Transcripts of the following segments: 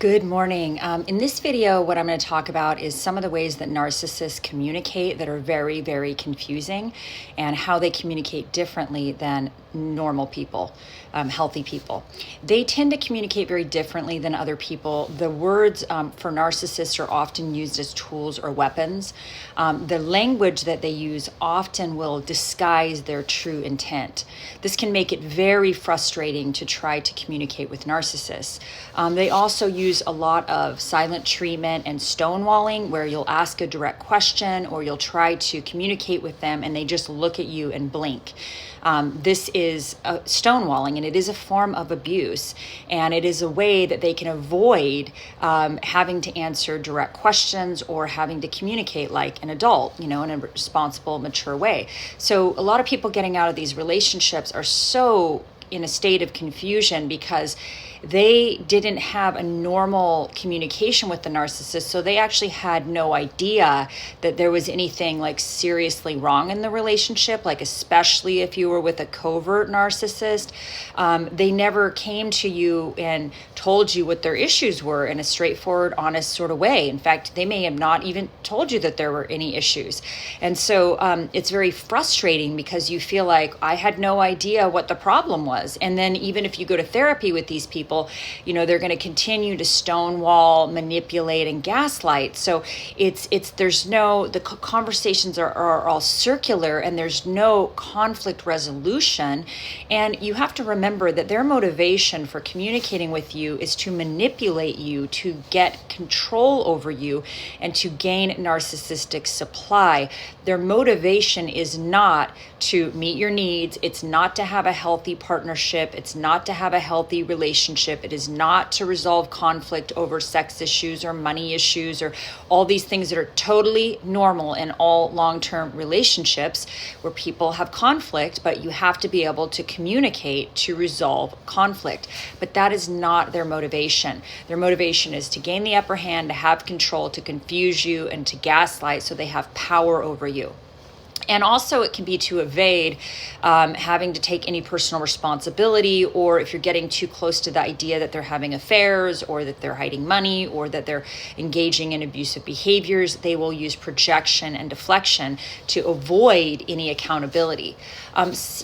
Good morning. In this video, what I'm going to talk about is some of the ways that narcissists communicate that are very, very confusing, and how they communicate differently than normal people, healthy people. They tend to communicate very differently than other people. The words for narcissists are often used as tools or weapons. The language that they use often will disguise their true intent. This can make it very frustrating to try to communicate with narcissists. They also use a lot of silent treatment and stonewalling, where you'll ask a direct question or you'll try to communicate with them and they just look at you and blink. This is stonewalling, and it is a form of abuse, and it is a way that they can avoid having to answer direct questions or having to communicate like an adult, in a responsible, mature way. So a lot of people getting out of these relationships are so in a state of confusion because they didn't have a normal communication with the narcissist, so they actually had no idea that there was anything like seriously wrong in the relationship, like especially if you were with a covert narcissist. They never came to you and told you what their issues were in a straightforward, honest sort of way. In fact, they may have not even told you that there were any issues. And so it's very frustrating because you feel like, I had no idea what the problem was. And then even if you go to therapy with these people, they're going to continue to stonewall, manipulate, and gaslight. So the conversations are all circular, and there's no conflict resolution. And you have to remember that their motivation for communicating with you is to manipulate you, to get control over you, and to gain narcissistic supply. Their motivation is not to meet your needs. It's not to have a healthy partnership. It's not to have a healthy relationship. It is not to resolve conflict over sex issues or money issues or all these things that are totally normal in all long-term relationships where people have conflict, but you have to be able to communicate to resolve conflict. But that is not their motivation. Their motivation is to gain the upper hand, to have control, to confuse you, and to gaslight so they have power over you. And also it can be to evade having to take any personal responsibility, or if you're getting too close to the idea that they're having affairs or that they're hiding money or that they're engaging in abusive behaviors, they will use projection and deflection to avoid any accountability.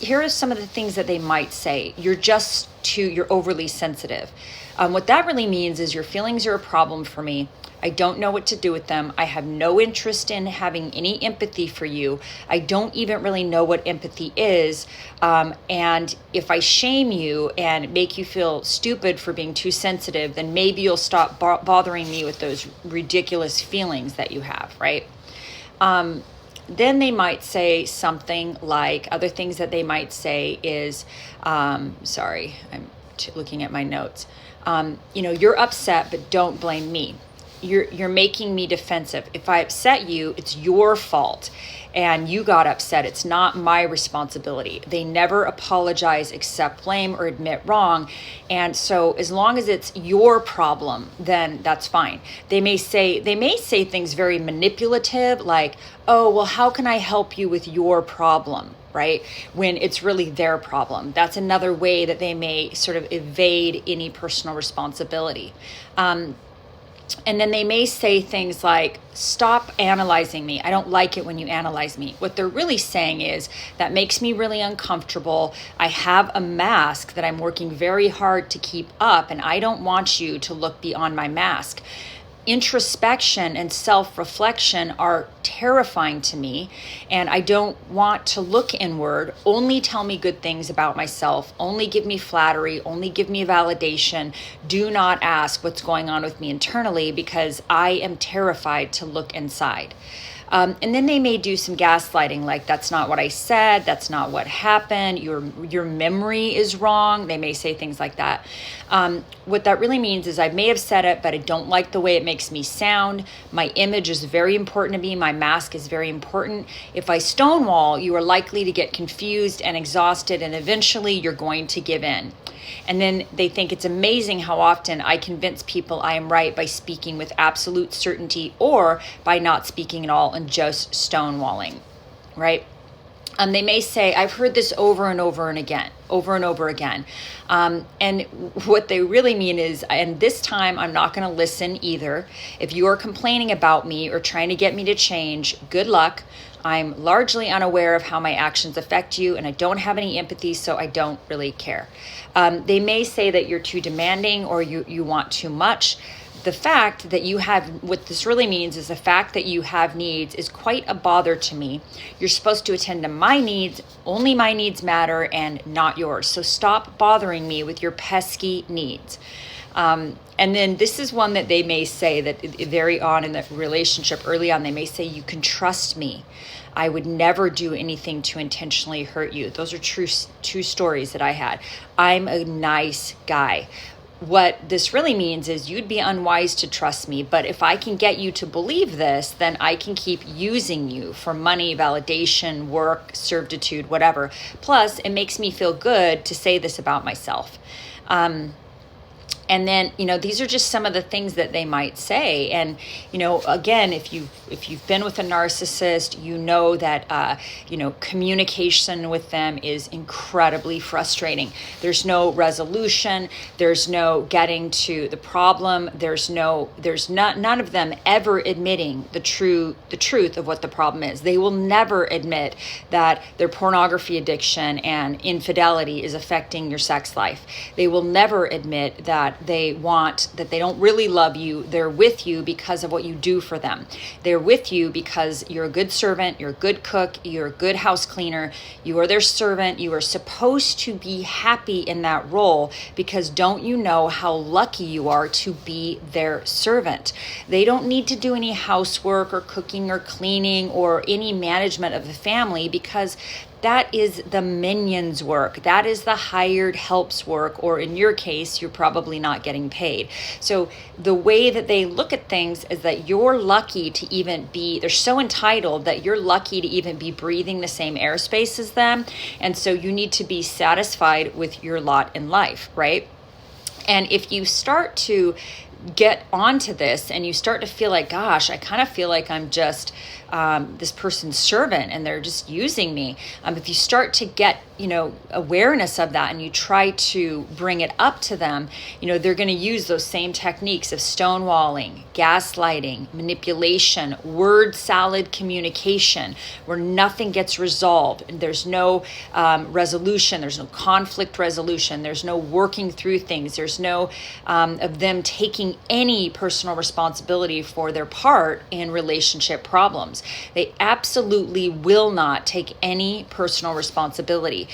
Here are some of the things that they might say. You're overly sensitive. What that really means is your feelings are a problem for me. I don't know what to do with them. I have no interest in having any empathy for you. I don't even really know what empathy is. And if I shame you and make you feel stupid for being too sensitive, then maybe you'll stop bothering me with those ridiculous feelings that you have, right? Then they might say something like, other things that they might say is, sorry, I'm looking at my notes. You're upset, but don't blame me. You're making me defensive. If I upset you, it's your fault. And you got upset. It's not my responsibility. They never apologize, accept blame, or admit wrong. And so as long as it's your problem, then that's fine. They may say things very manipulative, like, oh, well, how can I help you with your problem? Right? When it's really their problem. That's another way that they may sort of evade any personal responsibility. And then they may say things like, stop analyzing me. I don't like it when you analyze me. What they're really saying is, that makes me really uncomfortable. I have a mask that I'm working very hard to keep up, and I don't want you to look beyond my mask. Introspection and self-reflection are terrifying to me, and I don't want to look inward. Only tell me good things about myself. Only give me flattery. Only give me validation. Do not ask what's going on with me internally, because I am terrified to look inside. And then they may do some gaslighting, like, that's not what I said, that's not what happened, your memory is wrong. They may say things like that. What that really means is, I may have said it, but I don't like the way it makes me sound. My image is very important to me. My mask is very important. If I stonewall, you are likely to get confused and exhausted, and eventually you're going to give in. And then they think it's amazing how often I convince people I am right by speaking with absolute certainty, or by not speaking at all and just stonewalling, right? They may say, I've heard this over and over and again, over and over again. And what they really mean is, and this time I'm not going to listen either. If you are complaining about me or trying to get me to change, good luck. I'm largely unaware of how my actions affect you, and I don't have any empathy, so I don't really care. They may say that you're too demanding or you want too much. The fact that you have, what this really means is the fact that you have needs is quite a bother to me. You're supposed to attend to my needs, only my needs matter and not yours. So stop bothering me with your pesky needs. And then this is one that they may say that very on in the relationship, early on, they may say, you can trust me. I would never do anything to intentionally hurt you. Those are true stories that I had. I'm a nice guy. What this really means is you'd be unwise to trust me, but if I can get you to believe this, then I can keep using you for money, validation, work, servitude, whatever. Plus, it makes me feel good to say this about myself. And then, these are just some of the things that they might say. And, again, if you've been with a narcissist, you know that, communication with them is incredibly frustrating. There's no resolution. There's no getting to the problem. None of them ever admitting the truth of what the problem is. They will never admit that their pornography addiction and infidelity is affecting your sex life. They will never admit that they don't really love you. They're with you because of what you do for them. They're with you because you're a good servant, you're a good cook, you're a good house cleaner, you are their servant. You are supposed to be happy in that role because don't you know how lucky you are to be their servant? They don't need to do any housework or cooking or cleaning or any management of the family because that is the minion's work. That is the hired help's work, or in your case, you're probably not getting paid. So the way that they look at things is that you're lucky to even they're so entitled that you're lucky to even be breathing the same airspace as them. And so you need to be satisfied with your lot in life, right? And if you start to get onto this and you start to feel like, gosh, I kind of feel like I'm just this person's servant and they're just using me. If you start to get, awareness of that and you try to bring it up to them, they're going to use those same techniques of stonewalling, gaslighting, manipulation, word salad communication, where nothing gets resolved. There's no resolution. There's no conflict resolution. There's no working through things. There's no of them taking any personal responsibility for their part in relationship problems. They absolutely will not take any personal responsibility.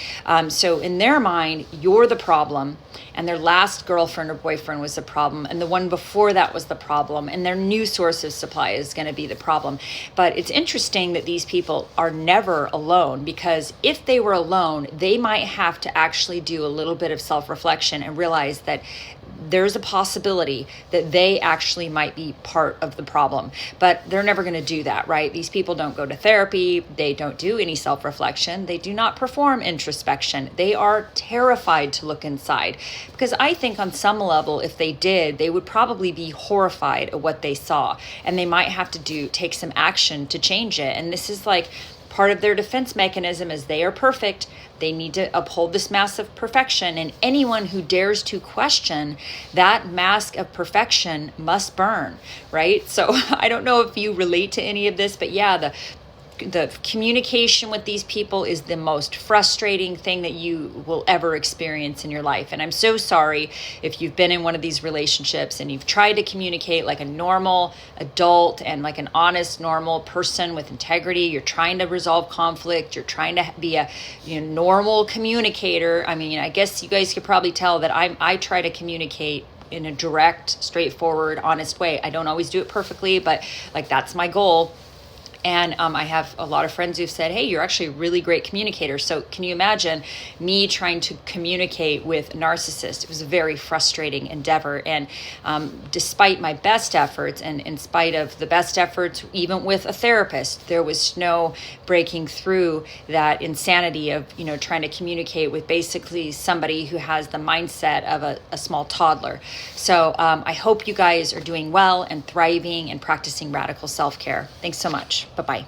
So in their mind, you're the problem, and their last girlfriend or boyfriend was the problem, and the one before that was the problem, and their new source of supply is going to be the problem. But it's interesting that these people are never alone, because if they were alone, they might have to actually do a little bit of self-reflection and realize that there's a possibility that they actually might be part of the problem, but they're never going to do that, right? These people don't go to therapy. They don't do any self-reflection. They do not perform introspection. They are terrified to look inside, because I think on some level, if they did, they would probably be horrified at what they saw, and they might have to take some action to change it. And this is like part of their defense mechanism is they are perfect. They need to uphold this mask of perfection, and anyone who dares to question that mask of perfection must burn, right? So I don't know if you relate to any of this, but yeah, the communication with these people is the most frustrating thing that you will ever experience in your life. And I'm so sorry if you've been in one of these relationships and you've tried to communicate like a normal adult and like an honest, normal person with integrity. You're trying to resolve conflict. You're trying to be a normal communicator. I mean, I guess you guys could probably tell that I try to communicate in a direct, straightforward, honest way. I don't always do it perfectly, but like that's my goal. And I have a lot of friends who've said, hey, you're actually a really great communicator. So can you imagine me trying to communicate with a narcissist? It was a very frustrating endeavor. And despite my best efforts, and in spite of the best efforts, even with a therapist, there was no breaking through that insanity of, trying to communicate with basically somebody who has the mindset of a small toddler. So I hope you guys are doing well and thriving and practicing radical self-care. Thanks so much. Bye-bye.